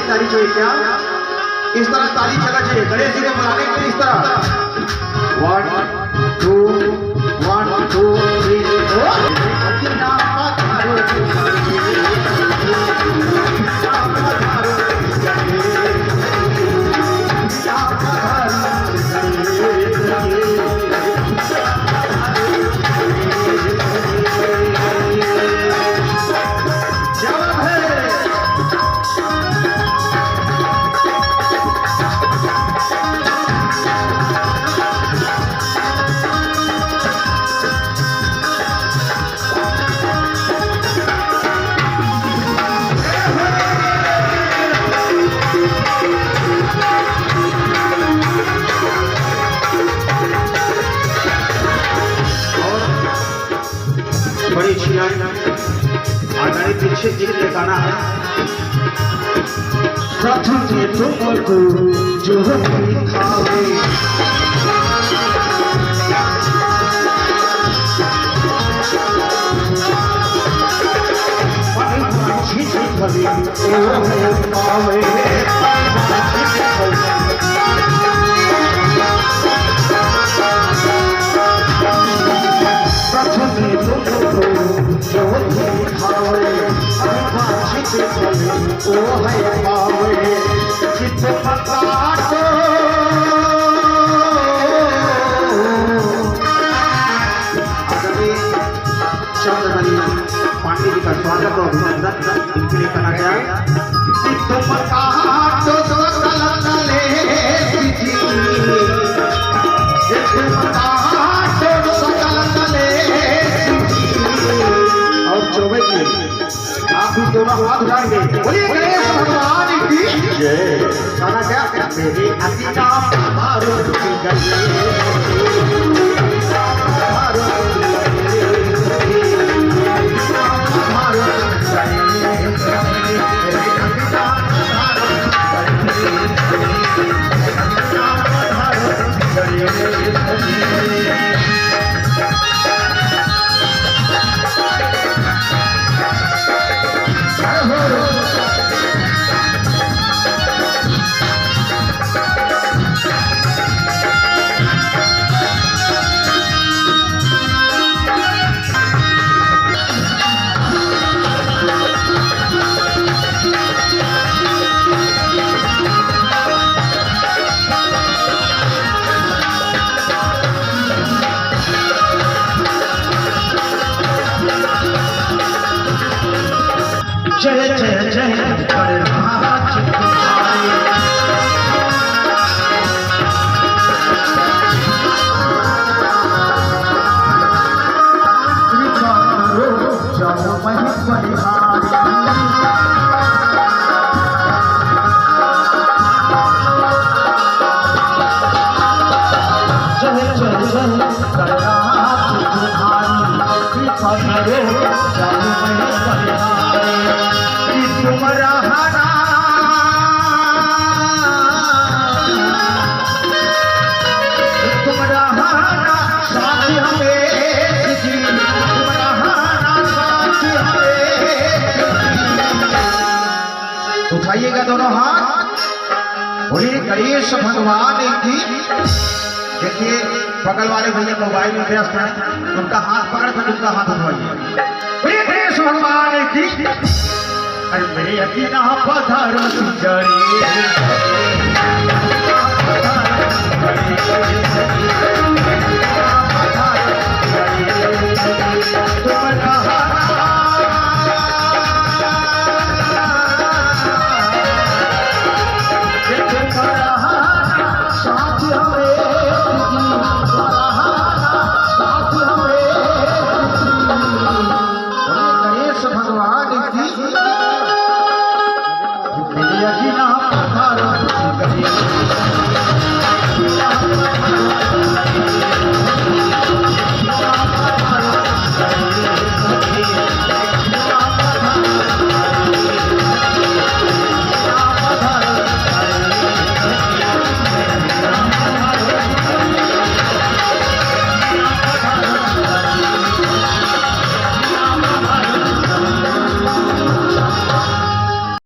ताली चाहिए क्या? इस तरह ताली चला चाहिए गणेश जी को बुलाने के लिए। इस तरह 1 2 1 2 3 बड़ी अच्छी लाइन आधारित दीक्षित जी ने गाना है। प्रथम तुमको जो खावे पांडे जी का स्वागत और अभिनंदन इनके लिए करना गया। और चौबे जी आप भी दोनों हाथ उठाएंगे। बोलिए गणेश भगवान की जय। गाना क्या? मेरे अति नाम मारो जय जय जय उठाइएगा दोनों हाथ। बोलिए गणेश भगवान की। देखिए बगल वाले भैया मोबाइल में व्यस्त हैं, उनका हाथ पकड़ कर उनका हाथ उठवाइए। बोलिए गणेश भगवान की। अरे मेरे अकीना पधार भगवान की।